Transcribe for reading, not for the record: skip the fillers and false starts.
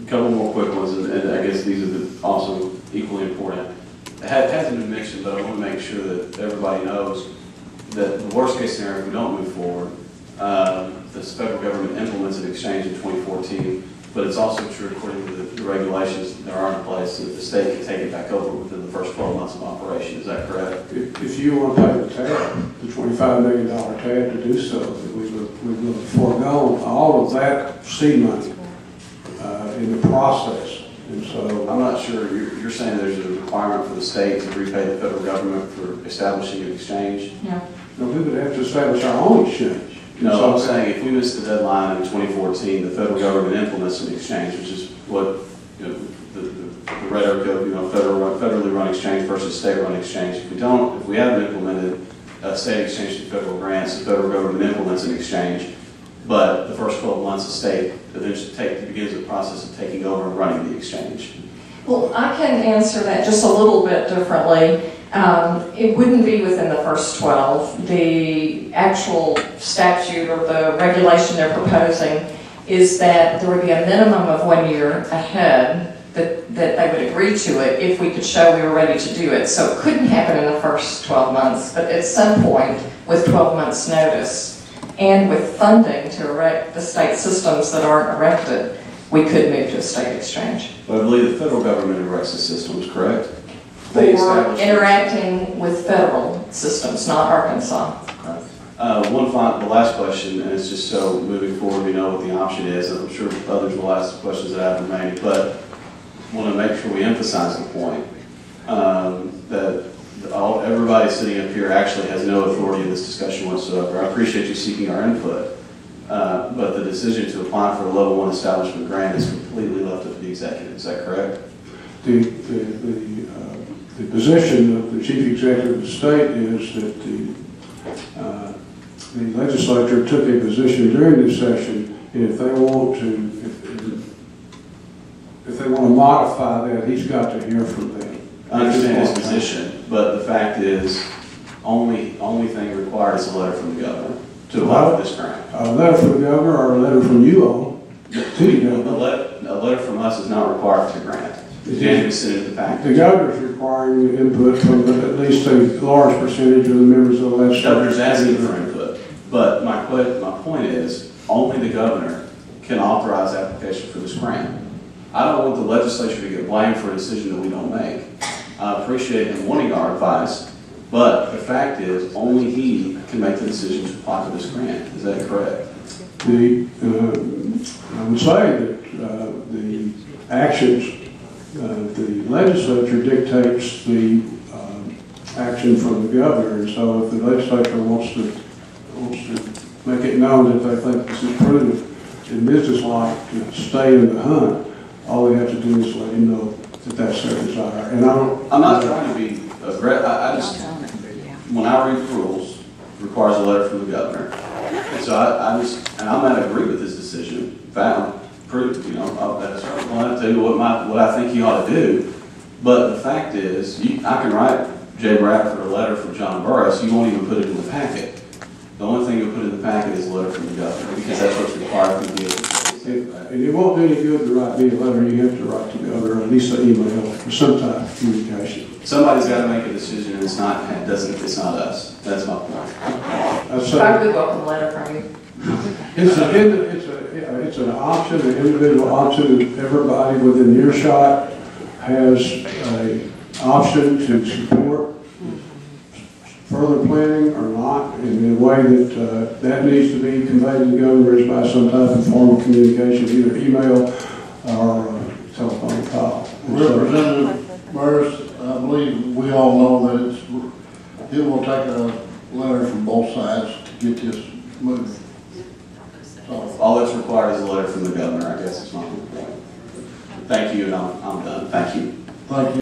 couple more quick ones, and I guess these are also equally important. It hasn't been mentioned, but I want to make sure that everybody knows that the worst case scenario, if we don't move forward, the federal government implements an exchange in 2014, but it's also true according to the regulations that are in place that the state can take it back over within the first 12 months of operation. Is that correct? If you want to pay the tab, the $25 million tab to do so, we would have foregone all of that seed money in the process. And so I'm not sure, you're saying there's a requirement for the state to repay the federal government for establishing an exchange? Yeah. No, we would have to establish our own exchange. No, so I'm saying if we miss the deadline in 2014, the federal government implements an exchange, which is what the rhetoric of federally run exchange versus state-run exchange. If we haven't implemented a state exchange to federal grants, the federal government implements an exchange, but the first 12 months the state eventually begins the process of taking over and running the exchange. Well, I can answer that just a little bit differently. It wouldn't be within the first 12. The actual statute or the regulation they're proposing is that there would be a minimum of 1 year ahead that they would agree to it if we could show we were ready to do it. So it couldn't happen in the first 12 months, but at some point with 12 months notice and with funding to erect the state systems that aren't erected, we could move to a state exchange. But I believe the federal government erects the systems, correct? For interacting with federal systems, not Arkansas. The last question, and it's just so moving forward we know what the option is, and I'm sure others will ask the questions that have remaining, but I want to make sure we emphasize the point that everybody sitting up here actually has no authority in this discussion whatsoever. I appreciate you seeking our input, but the decision to apply for a level 1 establishment grant is completely left up to the executive. Is that correct? The position of the chief executive of the state is that the legislature took a position during this session, and if they want to modify that, he's got to hear from them. I understand his position, but the fact is, only thing required is a letter from the governor to apply for this grant. A letter from the governor or a letter from you all to the governor? A letter from us is not required for the grant. The governor is requiring input from at least a large percentage of the members of the legislature. The governor's asking for input, but my point is, only the governor can authorize application for this grant. I don't want the legislature to get blamed for a decision that we don't make. I appreciate him wanting our advice, but the fact is, only he can make the decision to apply for this grant. Is that correct? I would say that the actions, the legislature dictates the action from the governor, and so if the legislature wants to make it known that they think this is prudent and businesslike to stay in the hunt, all we have to do is let him know that that's their desire. And I'm not trying to be aggressive. I just, when I read the rules, it requires a letter from the governor. And so and I might agree with his decision. In fact, I'll have to tell you what I think he ought to do. But the fact is, I can write Jay Bradford a letter from John Burris. You won't even put it in the packet. The only thing you'll put in the packet is a letter from the governor, because that's what's required from the DOJ. And it won't do any good to write me a letter. You have to write to the governor, at least an email, or some type of communication. Somebody's got to make a decision, and it's not us. That's my point. I would welcome a letter from you. It's an option, an individual option. Everybody within earshot has an option to support further planning or not, in a way that that needs to be conveyed to the governor is by some type of form of communication, either email or telephone call. Representative Burris, I believe we all know that it will take a letter from both sides to get this moving. So, all that's required is a letter from the governor, I guess is my point. Thank you, and I'm done. Thank you. Thank you.